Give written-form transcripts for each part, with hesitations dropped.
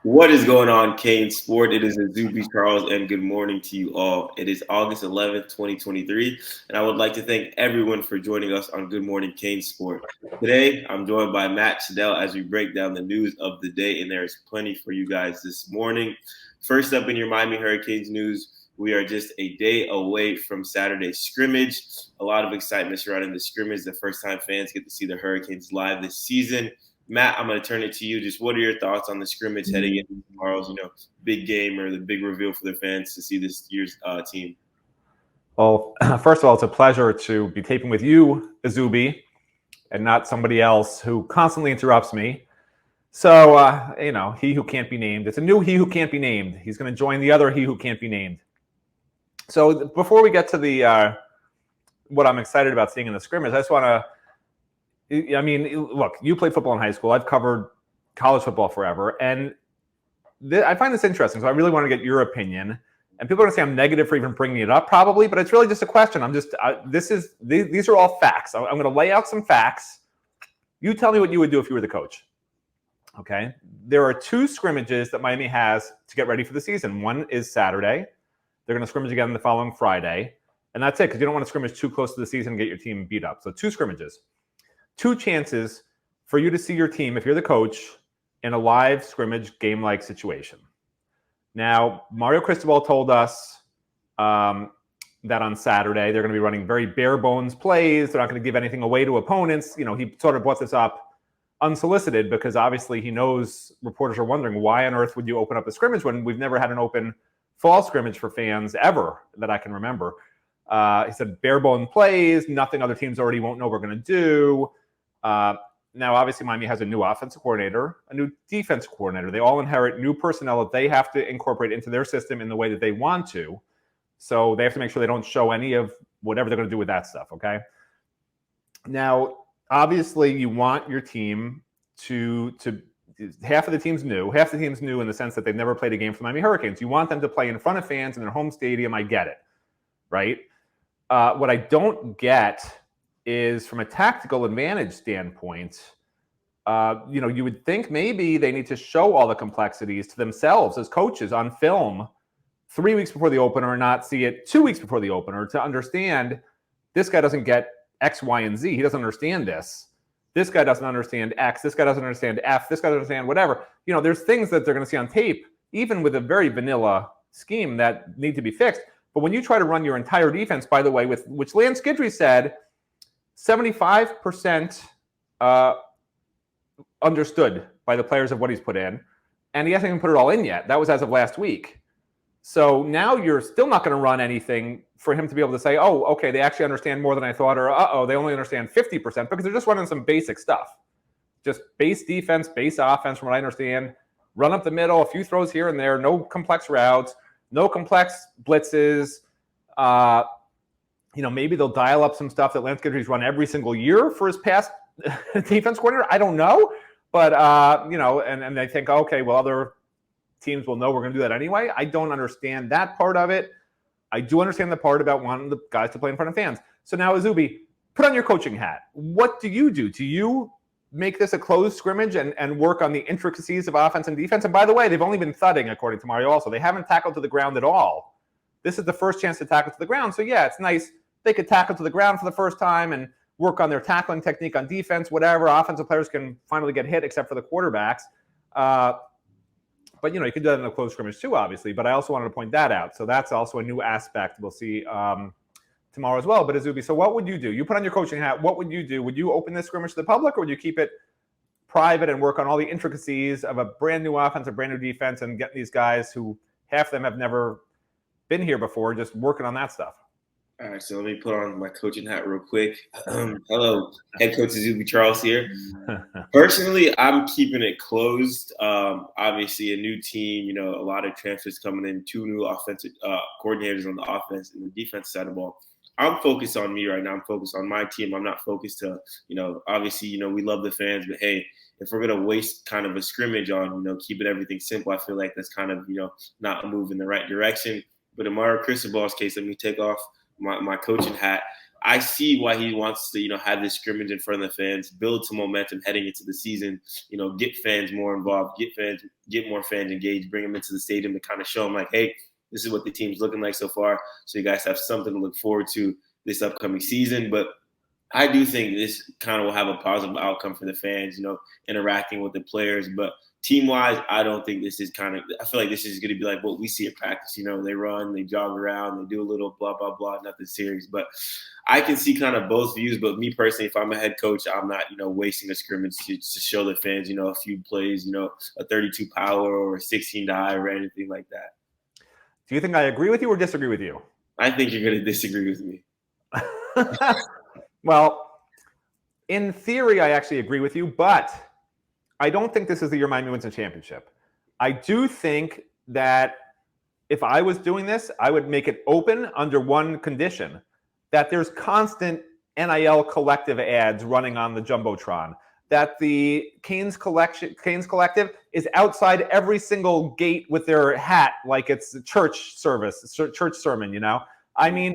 What is going on, CaneSport? It is Izubee Charles, and good morning to you all. It is August 11th, 2023, and I would like to thank everyone for joining us on Good Morning CaneSport. Today, I'm joined by Matt Shodell as we break down the news of the day, and there is plenty for you guys this morning. First up in your Miami Hurricanes news, we are just a day away from Saturday's scrimmage. A lot of excitement surrounding the scrimmage, the first time fans get to see the Hurricanes live this season. Matt, I'm going to turn it to you. Just what are your thoughts on the scrimmage heading into tomorrow's, big game or the big reveal for the fans to see this year's team? Well, first of all, it's a pleasure to be taping with you, Izubee, and not somebody else who constantly interrupts me. So, he who can't be named. It's a new he who can't be named. He's going to join the other he who can't be named. So before we get to the what I'm excited about seeing in the scrimmage, I just want to look, you played football in high school. I've covered college football forever. And I find this interesting. So I really want to get your opinion. And people are going to say I'm negative for even bringing it up, probably. But it's really just a question. These are all facts. I'm going to lay out some facts. You tell me what you would do if you were the coach. Okay? There are two scrimmages that Miami has to get ready for the season. One is Saturday. They're going to scrimmage again the following Friday. And that's it, because you don't want to scrimmage too close to the season and get your team beat up. So two scrimmages. Two chances for you to see your team, if you're the coach, in a live scrimmage game-like situation. Now, Mario Cristobal told us that on Saturday they're going to be running very bare-bones plays. They're not going to give anything away to opponents. He sort of brought this up unsolicited because obviously he knows reporters are wondering why on earth would you open up a scrimmage when we've never had an open fall scrimmage for fans ever that I can remember. He said bare-bone plays, nothing other teams already won't know we're going to do. Now, obviously, Miami has a new offensive coordinator, a new defensive coordinator. They all inherit new personnel that they have to incorporate into their system in the way that they want to. So they have to make sure they don't show any of whatever they're going to do with that stuff, okay? Now, obviously, you want your team to half of the team's new. Half the team's new in the sense that they've never played a game for the Miami Hurricanes. You want them to play in front of fans in their home stadium. I get it, right? What I don't get is from a tactical advantage standpoint, you would think maybe they need to show all the complexities to themselves as coaches on film 3 weeks before the opener and not see it 2 weeks before the opener to understand this guy doesn't get X, Y, and Z. He doesn't understand this. This guy doesn't understand X. This guy doesn't understand F. This guy doesn't understand whatever. There's things that they're going to see on tape, even with a very vanilla scheme, that need to be fixed. But when you try to run your entire defense, by the way, which Lance Guidry said, 75% understood by the players of what he's put in, and he hasn't even put it all in yet. That was as of last week. So now you're still not going to run anything for him to be able to say, oh, okay, they actually understand more than I thought, or they only understand 50%, because they're just running some basic stuff. Just base defense, base offense, from what I understand. Run up the middle, a few throws here and there, no complex routes, no complex blitzes. Maybe they'll dial up some stuff that Lance Guidry's run every single year for his past defense coordinator. I don't know. But, and they think, okay, well, other teams will know we're going to do that anyway. I don't understand that part of it. I do understand the part about wanting the guys to play in front of fans. So now, Izubee, put on your coaching hat. What do you do? Do you make this a closed scrimmage and work on the intricacies of offense and defense? And by the way, they've only been thudding, according to Mario also. They haven't tackled to the ground at all. This is the first chance to tackle to the ground. So, yeah, it's nice. They could tackle to the ground for the first time and work on their tackling technique on defense, whatever. Offensive players can finally get hit, except for the quarterbacks. But, you can do that in a closed scrimmage too, obviously. But I also wanted to point that out. So that's also a new aspect we'll see tomorrow as well. But Izubee, so what would you do? You put on your coaching hat. What would you do? Would you open this scrimmage to the public, or would you keep it private and work on all the intricacies of a brand new offense, a brand new defense, and get these guys who half of them have never been here before, just working on that stuff? All right, so let me put on my coaching hat real quick. Hello, head coach Izubee Charles here. Personally, I'm keeping it closed. Obviously, a new team, a lot of transfers coming in, two new offensive coordinators on the offense and the defense side of the ball. I'm focused on me right now. I'm focused on my team. I'm not focused to, obviously, we love the fans, but hey, if we're going to waste kind of a scrimmage on, keeping everything simple, I feel like that's kind of, not a move in the right direction. But in Mario Cristobal's case, let me take off my coaching hat. I see why he wants to, have this scrimmage in front of the fans, build some momentum heading into the season, get fans more involved, get more fans engaged, bring them into the stadium to kind of show them like, hey, this is what the team's looking like so far. So you guys have something to look forward to this upcoming season. But I do think this kind of will have a positive outcome for the fans, interacting with the players. But team-wise, I don't think this is I feel like this is going to be like what we see at practice. They run, they jog around, they do a little blah, blah, blah, nothing serious. But I can see kind of both views. But me personally, if I'm a head coach, I'm not, wasting a scrimmage to show the fans, a few plays, a 32 power or a 16 dive or anything like that. Do you think I agree with you or disagree with you? I think you're going to disagree with me. Well, in theory, I actually agree with you, but I don't think this is the year Miami wins a championship. I do think that if I was doing this, I would make it open under one condition, that there's constant NIL collective ads running on the Jumbotron, that the Canes Collective is outside every single gate with their hat like it's a church service, church sermon, I mean,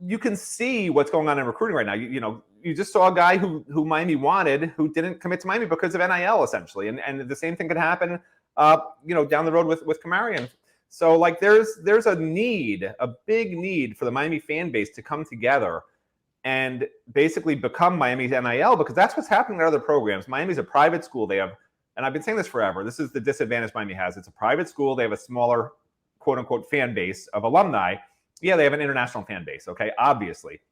you can see what's going on in recruiting right now. You just saw a guy who Miami wanted who didn't commit to Miami because of NIL essentially, and the same thing could happen, down the road with Kamarian. So like there's a big need for the Miami fan base to come together and basically become Miami's NIL, because that's what's happening in other programs. Miami's a private school. They have, and I've been saying this forever, this is the disadvantage Miami has. It's a private school. They have a smaller, quote unquote, fan base of alumni. Yeah, they have an international fan base, okay, obviously.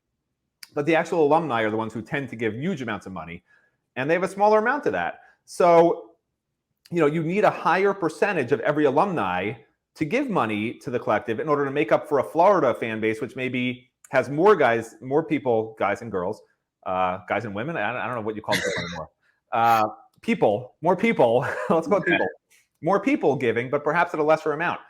But the actual alumni are the ones who tend to give huge amounts of money, and they have a smaller amount of that. So, you need a higher percentage of every alumni to give money to the collective in order to make up for a Florida fan base, which maybe has more people, guys and girls, guys and women. I don't know what you call them anymore. More people. Let's call it people. More people giving, but perhaps at a lesser amount.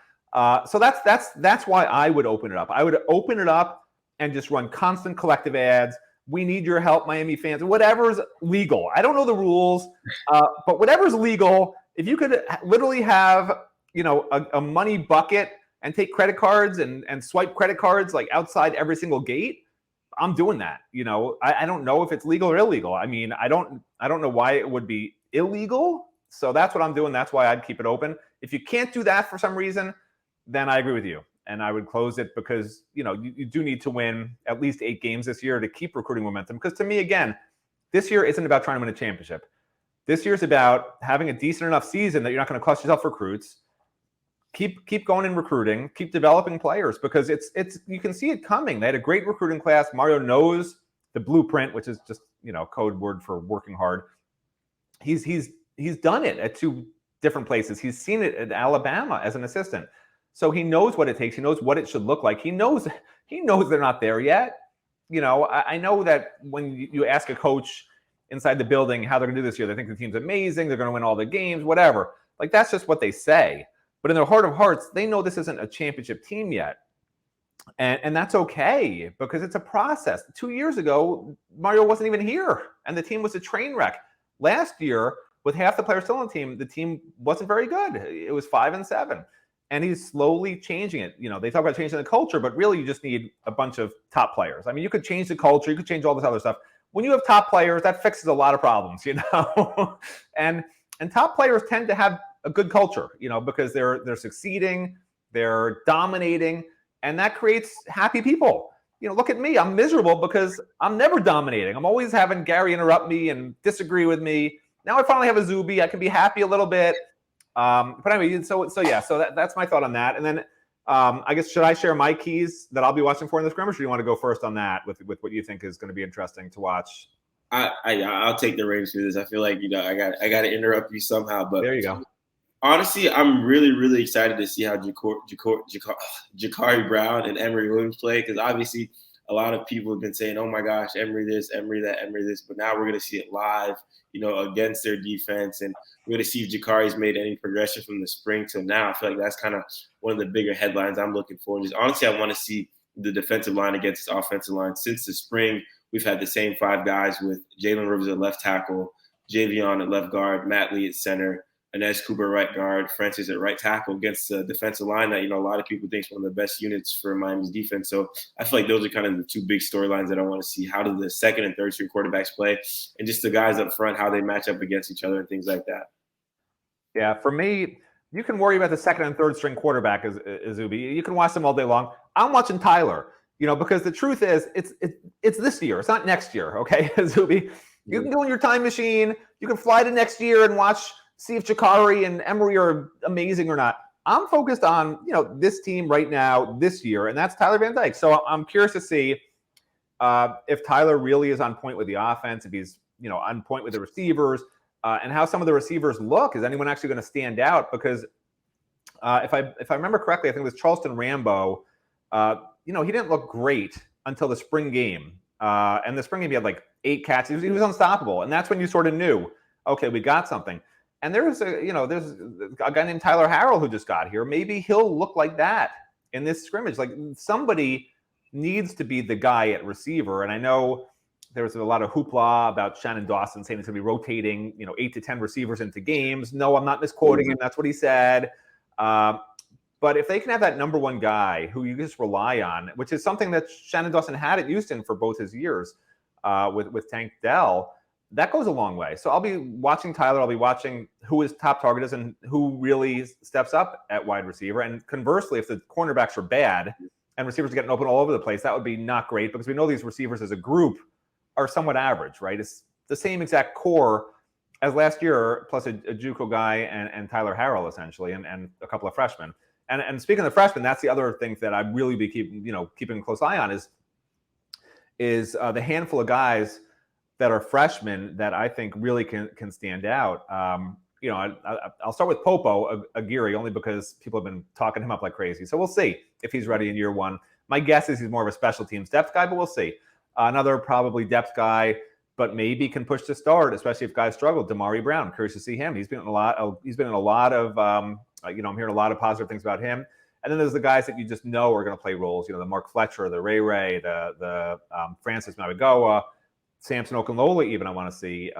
So that's why I would open it up. I would open it up and just run constant collective ads. We need your help, Miami fans. Whatever's legal. I don't know the rules, but whatever's legal. If you could literally have, a money bucket and take credit cards and swipe credit cards like outside every single gate, I'm doing that. I don't know if it's legal or illegal. I mean, I don't know why it would be illegal. So that's what I'm doing. That's why I'd keep it open. If you can't do that for some reason, then I agree with you. And I would close it because, you do need to win at least 8 games this year to keep recruiting momentum. Because to me, again, this year isn't about trying to win a championship. This year is about having a decent enough season that you're not going to cost yourself recruits. Keep going in recruiting, keep developing players, because it's you can see it coming. They had a great recruiting class. Mario knows the blueprint, which is just, code word for working hard. He's done it at 2 different places. He's seen it at Alabama as an assistant. So he knows what it takes. He knows what it should look like. He knows they're not there yet. I know that when you ask a coach inside the building how they're going to do this year, they think the team's amazing. They're going to win all the games, whatever. Like, that's just what they say. But in their heart of hearts, they know this isn't a championship team yet. And that's okay, because it's a process. 2 years ago, Mario wasn't even here, and the team was a train wreck. Last year, with half the players still on the team wasn't very good. It was 5-7. And he's slowly changing it. They talk about changing the culture, but really you just need a bunch of top players. I mean, you could change the culture, you could change all this other stuff. When you have top players, that fixes a lot of problems, and top players tend to have a good culture, because they're succeeding, they're dominating, and that creates happy people. Look at me. I'm miserable because I'm never dominating. I'm always having Gary interrupt me and disagree with me. Now I finally have Izubee. I can be happy a little bit. But anyway, so that's my thought on that. And then I guess, should I share my keys that I'll be watching for in the scrimmage, or do you want to go first on that with what you think is going to be interesting to watch? I'll take the reins for this. I feel like I got to interrupt you somehow, but there you go. Honestly, I'm really, really excited to see how Ja'Cory Brown and Emory Williams play, because obviously a lot of people have been saying, oh my gosh, Emory this, Emory that, Emory this, but now we're going to see it live, against their defense, and we're going to see if Ja'Cory's made any progression from the spring till now. I feel like that's kind of one of the bigger headlines I'm looking for. Just honestly, I want to see the defensive line against this offensive line. Since the spring, we've had the same 5 guys with Jalen Rivers at left tackle, Javion at left guard, Matt Lee at center, Inez Cooper right guard, Francis at right tackle against the defensive line that, a lot of people think is one of the best units for Miami's defense. So I feel like those are kind of the two big storylines that I want to see. How do the second and third string quarterbacks play, and just the guys up front, how they match up against each other and things like that. Yeah, for me, you can worry about the second and third string quarterback, Izubee. You can watch them all day long. I'm watching Tyler, because the truth is it's this year. It's not next year, okay, Izubee? You can go in your time machine. You can fly to next year and see if Jakari and Emery are amazing or not. I'm focused on, this team right now, this year, and that's Tyler Van Dyke. So I'm curious to see if Tyler really is on point with the offense, if he's, on point with the receivers, and how some of the receivers look. Is anyone actually going to stand out? Because if I remember correctly, I think it was Charleston Rambo. He didn't look great until the spring game. And the spring game, he had like 8 catches. He was unstoppable. And that's when you sort of knew, okay, we got something. And there's a guy named Tyler Harrell who just got here. Maybe he'll look like that in this scrimmage. Like, somebody needs to be the guy at receiver. And I know there was a lot of hoopla about Shannon Dawson saying he's going to be rotating, 8 to 10 receivers into games. No, I'm not misquoting him. That's what he said. But if they can have that number one guy who you just rely on, which is something that Shannon Dawson had at Houston for both his years with Tank Dell, that goes a long way. So I'll be watching Tyler. I'll be watching who his top target is and who really steps up at wide receiver. And conversely, if the cornerbacks are bad and receivers are getting open all over the place, that would be not great, because we know these receivers as a group are somewhat average, right? It's the same exact core as last year, plus a JUCO guy and Tyler Harrell, essentially, and a couple of freshmen. And speaking of the freshmen, that's the other thing that I'd really be keeping a close eye on is the handful of guys that are freshmen that I think really can stand out. I'll start with Popo Aguirre, only because people have been talking him up like crazy. So we'll see if he's ready in year one. My guess is he's more of a special teams depth guy, but we'll see. Another probably depth guy, but maybe can push to start, especially if guys struggle. Damari Brown, curious to see him. He's been in a lot of I'm hearing a lot of positive things about him. And then there's the guys that you just know are going to play roles. The Mark Fletcher, the Ray, the Francis Mabigoa, Samson Okunlola. Even I want to see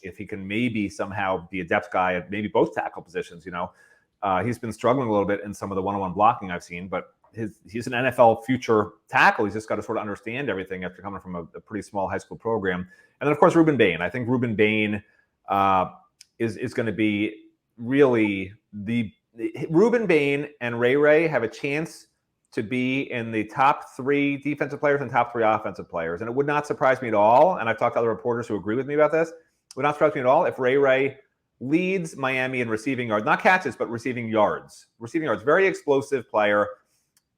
if he can maybe somehow be a depth guy at maybe both tackle positions. He's been struggling a little bit in some of the one-on-one blocking I've seen, but he's an NFL future tackle. He's just got to sort of understand everything after coming from a pretty small high school program. And then, of course, Ruben Bain. I think Ruben Bain is going to be really Ruben Bain and Ray have a chance to be in the top 3 defensive players and top 3 offensive players. And it would not surprise me at all, and I've talked to other reporters who agree with me about this, it would not surprise me at all if Ray leads Miami in receiving yards, not catches, but receiving yards. Receiving yards, very explosive player.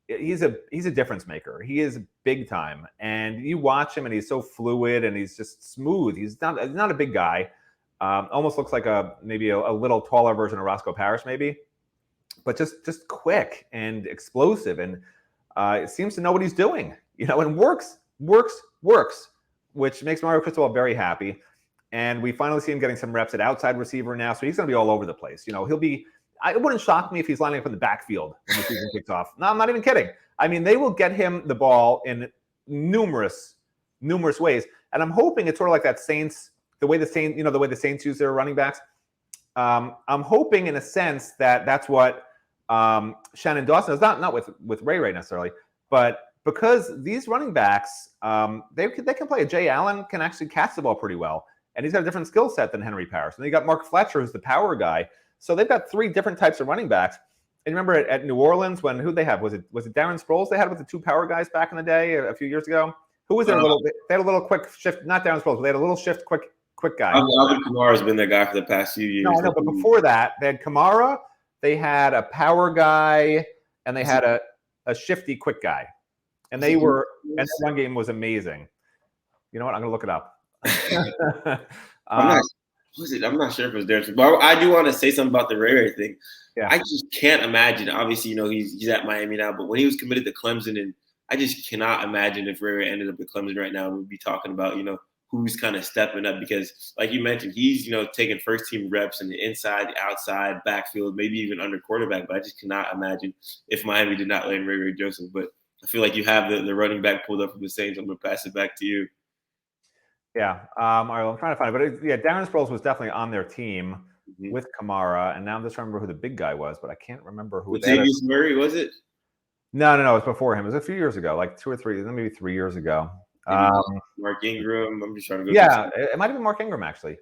He's a difference maker. He is big time. And you watch him and he's so fluid and he's just smooth. He's not a big guy. Almost looks like maybe a little taller version of Roscoe Parrish, maybe. But just quick and explosive, and it seems to know what he's doing, and works, which makes Mario Cristobal very happy. And we finally see him getting some reps at outside receiver now, so he's going to be all over the place. He'll be. It wouldn't shock me if he's lining up in the backfield when the season kicks off. No, I'm not even kidding. I mean, they will get him the ball in numerous ways, and I'm hoping it's sort of like that Saints, the way the Saints use their running backs. I'm hoping, in a sense, that that's what Shannon Dawson does, not with Ray necessarily, but because these running backs, they can play. Jay Allen can actually catch the ball pretty well, and he's got a different skill set than Henry Parrish. And then you got Mark Fletcher, who's the power guy. So they've got 3 different types of running backs. And remember at New Orleans, who'd they have? Was it Darren Sproles they had with the 2 power guys back in the day a few years ago? Who was there? They had a little quick shift, not Darren Sproles, but they had a little shift, quick guy. Alvin Kamara's been their guy for the past few years. No, but before that, they had Kamara, they had a power guy, and they had a shifty quick guy. And and the run game was amazing. You know what? I'm going to look it up. I'm not sure if it was Darren, but I do want to say something about the Ray thing. Yeah. I just can't imagine. Obviously, he's at Miami now, but when he was committed to Clemson, and I just cannot imagine if Ray ended up at Clemson right now, we'd be talking about who's kind of stepping up, because, like you mentioned, he's taking first team reps in the inside, the outside, backfield, maybe even under quarterback. But I just cannot imagine if Miami did not land Ray Joseph. But I feel like you have the running back pulled up from the Saints. I'm gonna pass it back to you. Yeah. All right, I'm trying to find it. But Darren Sproles was definitely on their team. with Kamara, and now I'm just trying to remember who the big guy was, but I can't remember who they had. Latavius Murray, was it? No, it was before him. It was a few years ago, like 2 or 3, maybe 3 years ago. Mark Ingram. I'm just trying to go. Yeah, it might have been Mark Ingram, actually.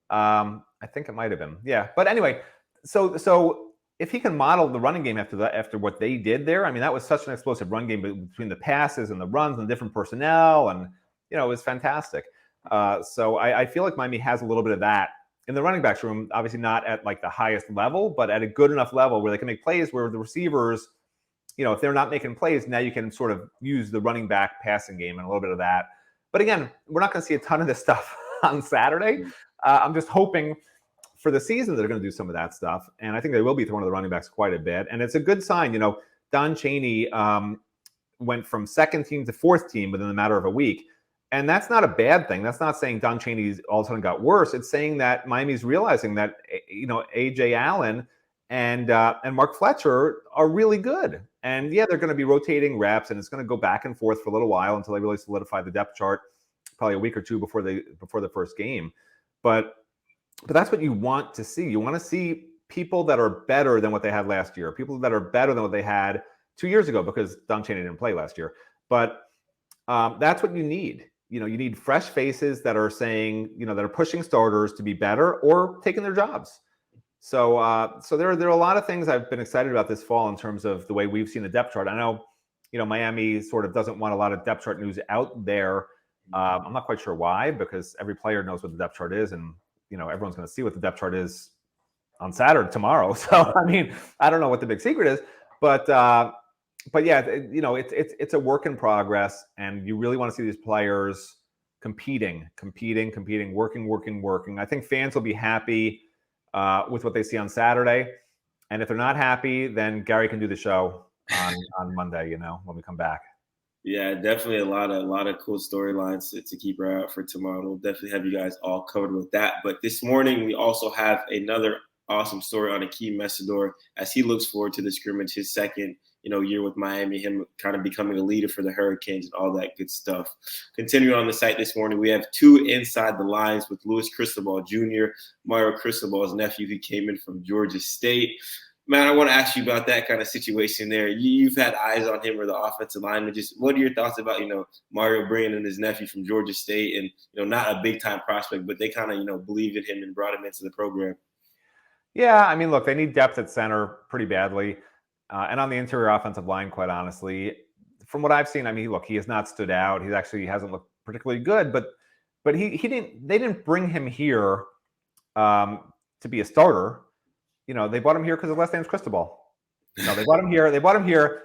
I think it might have been. Yeah, but anyway, so if he can model the running game after what they did there, I mean, that was such an explosive run game between the passes and the runs and the different personnel, and it was fantastic. So I feel like Miami has a little bit of that in the running backs room. Obviously, not at like the highest level, but at a good enough level where they can make plays where the receivers, if they're not making plays, now you can sort of use the running back passing game and a little bit of that. But again, we're not going to see a ton of this stuff on Saturday. I'm just hoping for the season they're going to do some of that stuff. And I think they will be throwing to the running backs quite a bit. And it's a good sign. Don Chaney went from second team to fourth team within a matter of a week. And that's not a bad thing. That's not saying Don Chaney's all of a sudden got worse. It's saying that Miami's realizing that, A.J. Allen and Mark Fletcher are really good. And yeah, they're going to be rotating reps, and it's going to go back and forth for a little while until they really solidify the depth chart, probably a week or two before the first game. But that's what you want to see. You want to see people that are better than what they had last year, people that are better than what they had 2 years ago, because Don Chaney didn't play last year. But that's what you need. You need fresh faces that are saying, that are pushing starters to be better or taking their jobs. So there are a lot of things I've been excited about this fall in terms of the way we've seen the depth chart. I know, Miami sort of doesn't want a lot of depth chart news out there. I'm not quite sure why, because every player knows what the depth chart is, and everyone's going to see what the depth chart is on Saturday tomorrow. So I mean, I don't know what the big secret is, but yeah, it's a work in progress, and you really want to see these players competing, working. I think fans will be happy with what they see on Saturday, and if they're not happy, then Gary can do the show on Monday. When we come back. Yeah, definitely a lot of cool storylines to keep our eye out for tomorrow. We'll definitely have you guys all covered with that. But this morning, we also have another awesome story on Akeem Messidor as he looks forward to the scrimmage, his second year with Miami, him kind of becoming a leader for the Hurricanes and all that good stuff. Continuing on the site this morning, we have two inside the lines with Louis Cristobal Jr., Mario Cristobal's nephew, who came in from Georgia State. Man, I want to ask you about that kind of situation there. You've had eyes on him or the offensive lineman. Just what are your thoughts about, Mario bringing in his nephew from Georgia State and, not a big-time prospect, but they kind of, believed in him and brought him into the program? Yeah, I mean, look, they need depth at center pretty badly. And on the interior offensive line, quite honestly. From what I've seen, I mean, look, he has not stood out. He actually hasn't looked particularly good, but they didn't bring him here to be a starter. They brought him here because his last name is Cristobal. They brought him here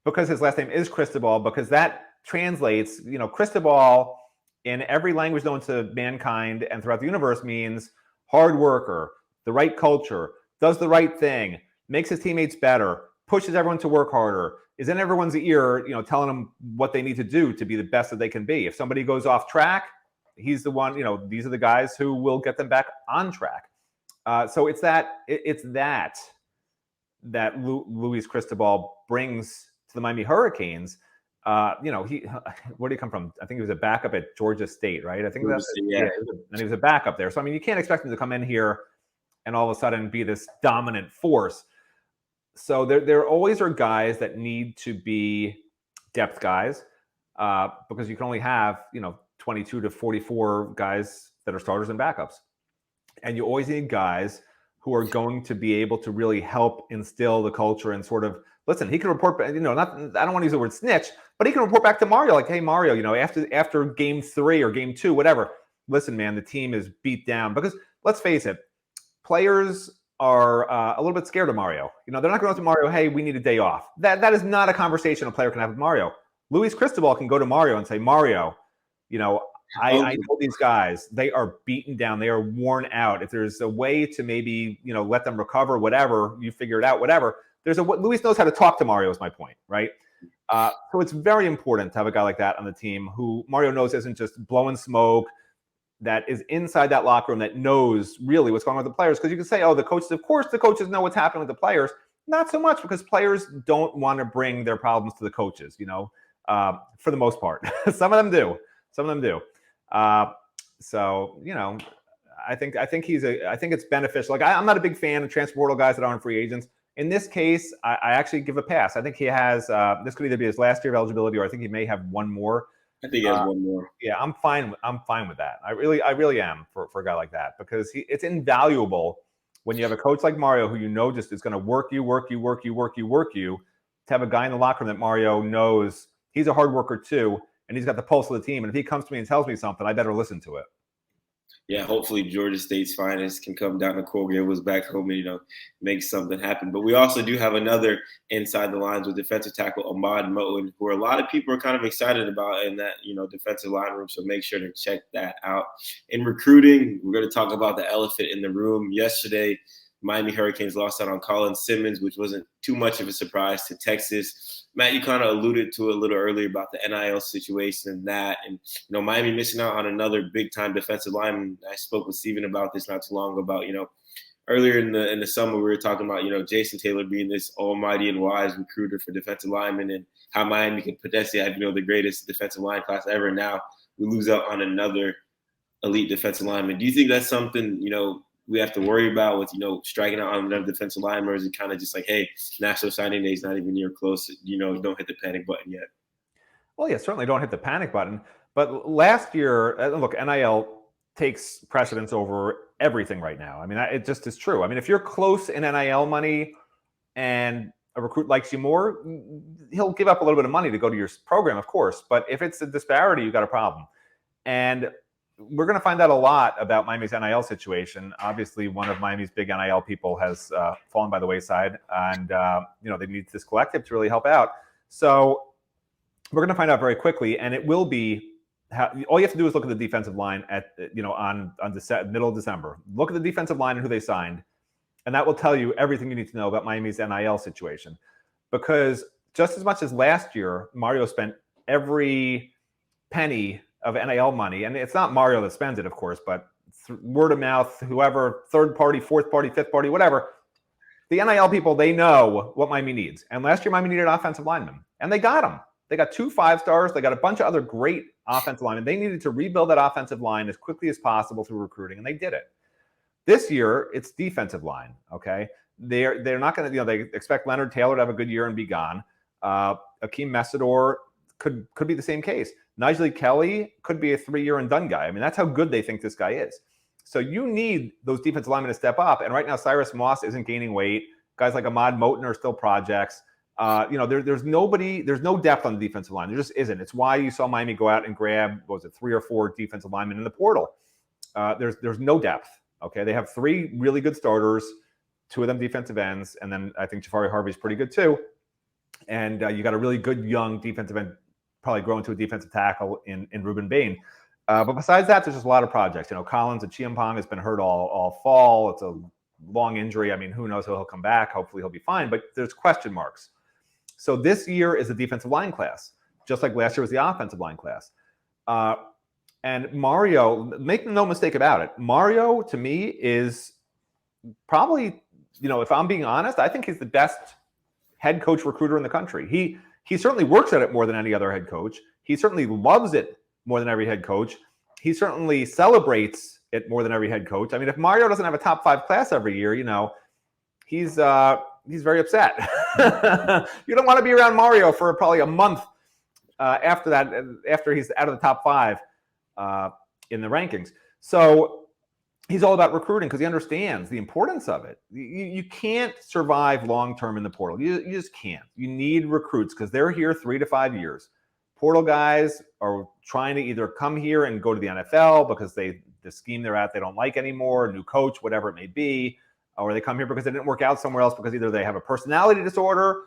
because his last name is Cristobal, because that translates, Cristobal in every language known to mankind and throughout the universe means hard worker, the right culture, does the right thing, makes his teammates better, pushes everyone to work harder, is in everyone's ear, telling them what they need to do to be the best that they can be. If somebody goes off track, he's the one, these are the guys who will get them back on track. So it's that Luis Cristobal brings to the Miami Hurricanes. Where did he come from? I think he was a backup at Georgia State, right? I think that's yeah. And he was a backup there. So I mean, you can't expect him to come in here and all of a sudden be this dominant force. So there always are guys that need to be depth guys because you can only have 22 to 44 guys that are starters and backups. And you always need guys who are going to be able to really help instill the culture and sort of, listen, he can report, I don't want to use the word snitch, but he can report back to Mario like, hey, Mario, after game 3 or game 2, whatever, listen, man, the team is beat down. Because let's face it, players are a little bit scared of Mario. They're not going to Mario, hey, we need a day off. That is not a conversation a player can have with Mario. Luis Cristobal can go to Mario and say, Mario, I know these guys, they are beaten down. They are worn out. If there's a way to maybe, let them recover, whatever, you figure it out, whatever. Luis knows how to talk to Mario is my point, right? So it's very important to have a guy like that on the team who Mario knows isn't just blowing smoke, that is inside that locker room, that knows really what's going on with the players. Because you can say, oh, the coaches, of course the coaches know what's happening with the players. Not so much, because players don't want to bring their problems to the coaches, for the most part. Some of them do. I think it's beneficial. Like I'm not a big fan of transfer portal guys that aren't free agents. In this case, I actually give a pass. I think he has this could either be his last year of eligibility, or I think he may have one more. I think he has one more. Yeah, I'm fine with that. I really am for a guy like that, because it's invaluable when you have a coach like Mario who just is going to work you to have a guy in the locker room that Mario knows he's a hard worker too, and he's got the pulse of the team. And if he comes to me and tells me something, I better listen to it. Yeah, hopefully Georgia State's finest can come down to Coral Gables back home and, make something happen. But we also do have another inside the lines with defensive tackle Ahmad Moten, who a lot of people are kind of excited about in that, defensive line room. So make sure to check that out. In recruiting, we're going to talk about the elephant in the room. Yesterday, Miami Hurricanes lost out on Colin Simmons, which wasn't too much of a surprise to Texas. Matt, you kind of alluded to a little earlier about the NIL situation and that. And, Miami missing out on another big-time defensive lineman. I spoke with Steven about this not too long ago about, earlier in the summer we were talking about, Jason Taylor being this almighty and wise recruiter for defensive linemen and how Miami could potentially have, the greatest defensive line class ever. Now we lose out on another elite defensive lineman. Do you think that's something, we have to worry about with, striking out on another defensive lineman, or is it kind of just like, hey, National Signing Day is not even near close, don't hit the panic button yet? Well, yeah, certainly don't hit the panic button. But last year, look, NIL takes precedence over everything right now. I mean, it just is true. I mean, if you're close in NIL money and a recruit likes you more, he'll give up a little bit of money to go to your program, of course. But if it's a disparity, you've got a problem. And we're going to find out a lot about Miami's NIL situation. Obviously, one of Miami's big NIL people has fallen by the wayside, and they need this collective to really help out. So we're going to find out very quickly, and it will be all you have to do is look at the defensive line at on the middle of December. Look at the defensive line and who they signed, and that will tell you everything you need to know about Miami's NIL situation. Because just as much as last year, Mario spent every penny of NIL money, and it's not Mario that spends it, of course, but word of mouth, whoever, third party, fourth party, fifth party, whatever, the NIL people, they know what Miami needs. And last year, Miami needed offensive linemen, and they got them. They got 2 5-stars. They got a bunch of other great offensive linemen. They needed to rebuild that offensive line as quickly as possible through recruiting, and they did it. This year, it's defensive line. Okay, they're not going to. They expect Leonard Taylor to have a good year and be gone. Akeem Messidor could be the same case. Nigel Kelly could be a 3-year and done guy. I mean, that's how good they think this guy is. So you need those defensive linemen to step up. And right now, Cyrus Moss isn't gaining weight. Guys like Ahmad Moten are still projects. There's no depth on the defensive line. There just isn't. It's why you saw Miami go out and grab, 3 or 4 defensive linemen in the portal. There's no depth. Okay, they have 3 really good starters, 2 of them defensive ends, and then I think Jafari Harvey's pretty good too. And you got a really good young defensive end, probably grow into a defensive tackle in Ruben Bain. But besides that, there's just a lot of projects. Collins and Chiampong has been hurt all fall. It's a long injury. I mean, who knows how he'll come back. Hopefully he'll be fine, but there's question marks. So this year is the defensive line class, just like last year was the offensive line class. And Mario, make no mistake about it, Mario to me is probably, if I'm being honest, I think he's the best head coach recruiter in the country. He certainly works at it more than any other head coach. He certainly loves it more than every head coach. He certainly celebrates it more than every head coach. I mean, if Mario doesn't have a top 5 class every year, he's very upset. You don't want to be around Mario for probably a month after that, after he's out of the top 5 in the rankings. So he's all about recruiting because he understands the importance of it. You can't survive long-term in the portal. You just can't. You need recruits because they're here 3 to 5 years. Portal guys are trying to either come here and go to the NFL because the scheme they're at they don't like anymore, new coach, whatever it may be, or they come here because they didn't work out somewhere else because either they have a personality disorder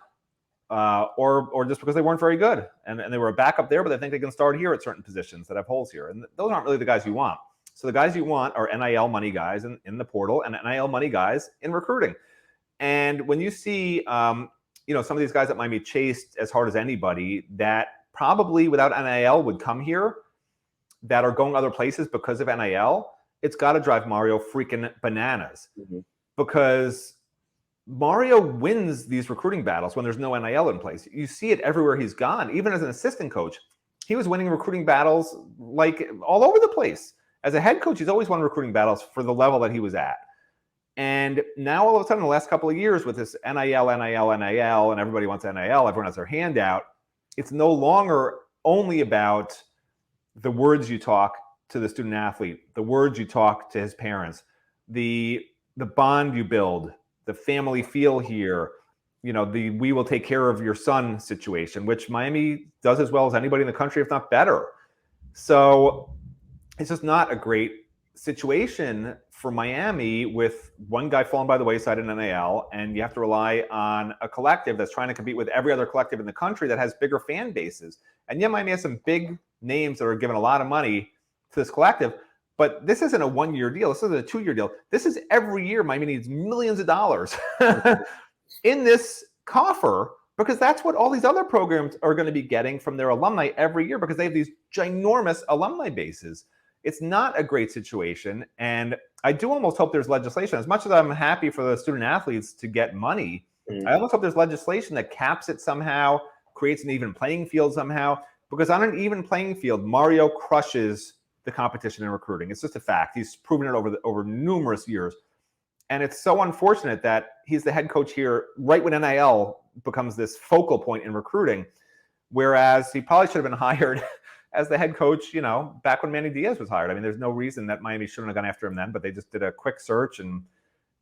or just because they weren't very good and they were a backup there, but they think they can start here at certain positions that have holes here. And those aren't really the guys you want. So the guys you want are NIL money guys in the portal and NIL money guys in recruiting. And when you see, some of these guys that Miami chased as hard as anybody that probably without NIL would come here that are going other places because of NIL, it's got to drive Mario freaking bananas. Mm-hmm. Because Mario wins these recruiting battles when there's no NIL in place. You see it everywhere he's gone. Even as an assistant coach, he was winning recruiting battles like all over the place. as a head coach, he's always won recruiting battles for the level that he was at. And now all of a sudden, the last couple of years with this NIL, and everybody wants NIL, everyone has their hand out, it's no longer only about the words you talk to the student athlete, the words you talk to his parents, the bond you build, the family feel here, the we will take care of your son situation, which Miami does as well as anybody in the country, if not better. So it's just not a great situation for Miami with one guy falling by the wayside in NIL, and you have to rely on a collective that's trying to compete with every other collective in the country that has bigger fan bases. And yeah, Miami has some big names that are given a lot of money to this collective, but this isn't a one-year deal. This isn't a two-year deal. This is every year Miami needs millions of dollars in this coffer, because that's what all these other programs are going to be getting from their alumni every year, because they have these ginormous alumni bases. It's not a great situation, and I do almost hope there's legislation. As much as I'm happy for the student athletes to get money, I almost hope there's legislation that caps it somehow, creates an even playing field somehow, because on an even playing field, Mario crushes the competition in recruiting. It's just a fact. He's proven it over numerous years. And it's so unfortunate that he's the head coach here right when NIL becomes this focal point in recruiting, whereas he probably should have been hired as the head coach, back when Manny Diaz was hired. I mean, there's no reason that Miami shouldn't have gone after him then, but they just did a quick search and,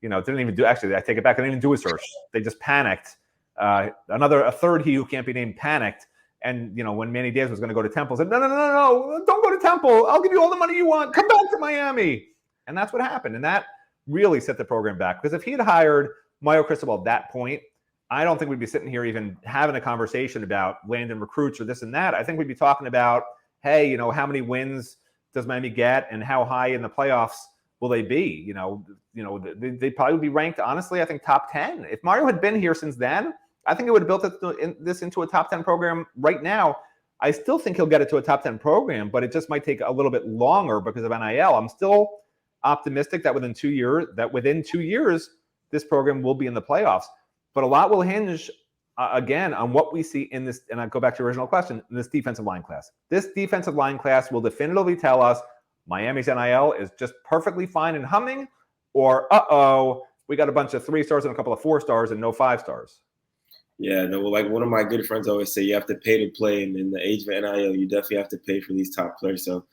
didn't even do, actually, I take it back, they didn't even do a search. They just panicked. A third he who can't be named panicked. And, when Manny Diaz was going to go to Temple, said, no, don't go to Temple. I'll give you all the money you want. Come back to Miami. And that's what happened. And that really set the program back. Because if he had hired Mario Cristobal at that point, I don't think we'd be sitting here even having a conversation about landing recruits or this and that. I think we'd be talking about, hey, how many wins does Miami get and how high in the playoffs will they be? They'd probably be ranked, honestly, I think top 10. If Mario had been here since then, I think it would have built this into a top 10 program right now. I still think he'll get it to a top 10 program, but it just might take a little bit longer because of NIL. I'm still optimistic that within 2 years, this program will be in the playoffs. But a lot will hinge, again, on what we see in this, and I go back to your original question, in this defensive line class. This defensive line class will definitively tell us Miami's NIL is just perfectly fine and humming, or, we got a bunch of 3 stars and a couple of 4 stars and no 5 stars. Yeah, no, like one of my good friends always say, you have to pay to play, and in the age of NIL, you definitely have to pay for these top players. So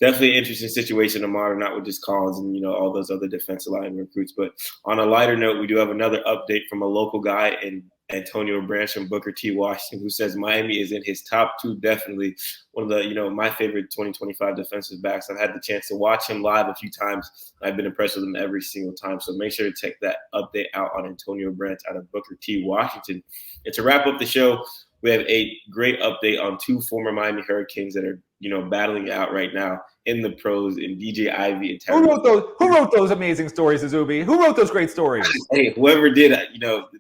definitely an interesting situation tomorrow, not with just Collins and, all those other defensive line recruits. But on a lighter note, we do have another update from a local guy in Antonio Branch from Booker T. Washington, who says Miami is in his top 2, definitely one of the, my favorite 2025 defensive backs. I've had the chance to watch him live a few times. I've been impressed with him every single time. So make sure to check that update out on Antonio Branch out of Booker T. Washington. And to wrap up the show, we have a great update on 2 former Miami Hurricanes that are, battling out right now in the pros, in DJ Ivey and Terry. Who wrote those amazing stories, Izubee? Who wrote those great stories? Hey, whoever did,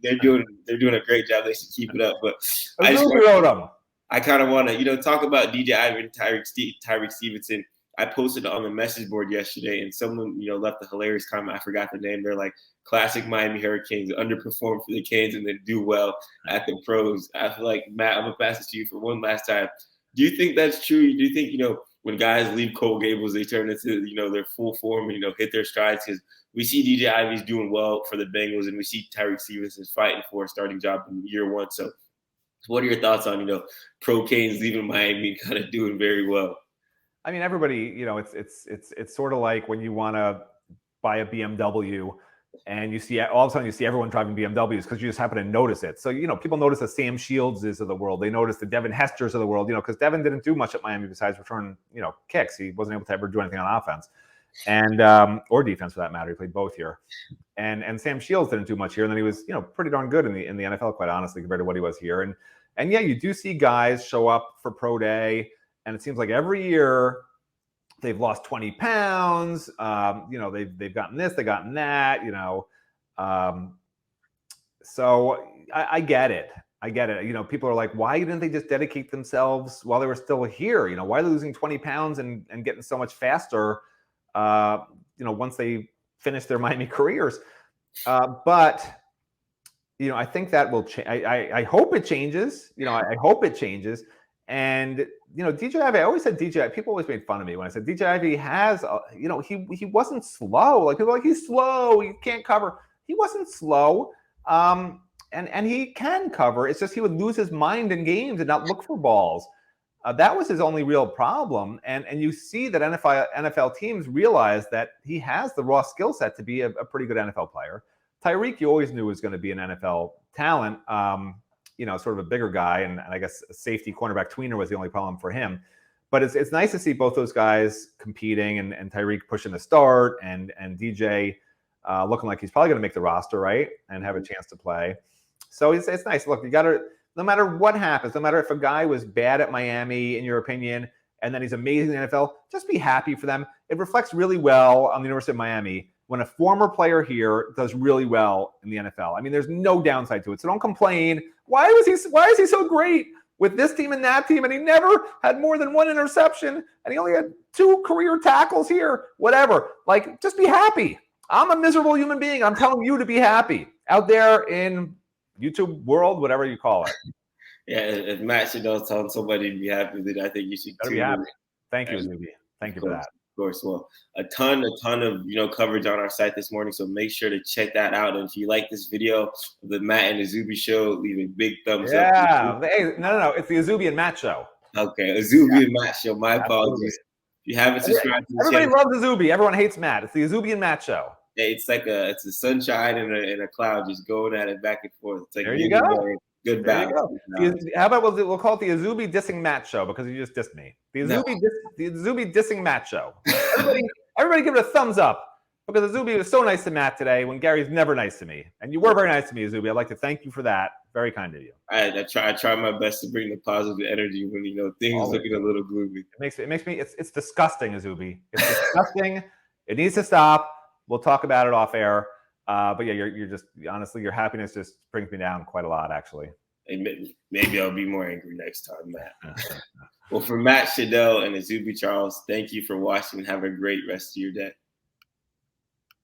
they're doing a great job. They should keep it up. But Izubee wrote them. I kind of want to, talk about DJ Ivey and Tyreek Stevenson. I posted on the message board yesterday, and someone, left a hilarious comment. I forgot the name. They're like, classic Miami Hurricanes, underperform for the Canes and then do well at the pros. I feel like, Matt, I'm going to pass it to you for one last time. Do you think that's true? Do you think, when guys leave Coral Gables, they turn into, their full form and, hit their strides? Because we see DJ Ivey's doing well for the Bengals, and we see Tyreek Stevenson fighting for a starting job in year 1. So what are your thoughts on, pro Canes leaving Miami kind of doing very well? I mean, everybody, it's sort of like when you want to buy a BMW and you see all of a sudden you see everyone driving BMWs because you just happen to notice it. So, people notice the Sam Shields' of the world. They notice the Devin Hester's of the world, because Devin didn't do much at Miami besides return, kicks. He wasn't able to ever do anything on offense and or defense for that matter. He played both here. And Sam Shields didn't do much here. And then he was, pretty darn good in the NFL, quite honestly, compared to what he was here. And yeah, you do see guys show up for pro day. And it seems like every year they've lost 20 pounds. They've gotten this, they've gotten that, So I get it. I get it. People are like, why didn't they just dedicate themselves while they were still here? Why are they losing 20 pounds and getting so much faster, once they finish their Miami careers? But I think that will change. I hope it changes. I hope it changes. And DJ Ivey, I always said DJ. People always made fun of me when I said DJ Ivey has, he wasn't slow. Like people are like, he's slow, he can't cover. He wasn't slow, and he can cover. It's just he would lose his mind in games and not look for balls. That was his only real problem. And you see that NFL teams realize that he has the raw skill set to be a pretty good NFL player. Tyreek, you always knew was going to be an NFL talent. Sort of a bigger guy, and I guess a safety cornerback tweener was the only problem for him. But it's nice to see both those guys competing, and Tyreek pushing the start, and DJ looking like he's probably going to make the roster, right, and have a chance to play. So it's nice. Look, you got to, no matter what happens, no matter if a guy was bad at Miami, in your opinion, and then he's amazing in the NFL, just be happy for them. It reflects really well on the University of Miami when a former player here does really well in the NFL. I mean, there's no downside to it. So don't complain. Why is he so great with this team and that team? And he never had more than one interception, and he only had 2 career tackles here. Whatever. Like, just be happy. I'm a miserable human being. I'm telling you to be happy out there in YouTube world, whatever you call it. Yeah, if Matt Shodell telling somebody to be happy, then I think you should be happy. Thank you, Izubee. Thank you for that. Of course. Well, a ton of coverage on our site this morning, so make sure to check that out. And if you like this video, the Matt and Izubee show, leave a big thumbs up. Yeah. Hey, no, it's the Izubee and Matt show. Okay, Izubee and Matt show. My apologies. If you haven't subscribed to the channel, everybody loves Izubee. Everyone hates Matt. It's the Izubee and Matt show. Yeah, it's like it's a sunshine and a cloud just going at it back and forth. It's like there you go. Good balance. How about we'll call it the Izubee dissing Matt show, because you just dissed me. The Izubee dissing Matt show. Everybody give it a thumbs up, because Izubee was so nice to Matt today when Gary's never nice to me. And you were very nice to me, Izubee. I'd like to thank you for that. Very kind of you. I try my best to bring the positive energy when things looking a little gloomy. It makes me it's disgusting, Izubee. It's disgusting. It needs to stop. We'll talk about it off air. But yeah, you're just, honestly, your happiness just brings me down quite a lot, actually. Maybe I'll be more angry next time, Matt. Well, for Matt Shodell and Izubee Charles, thank you for watching, and have a great rest of your day.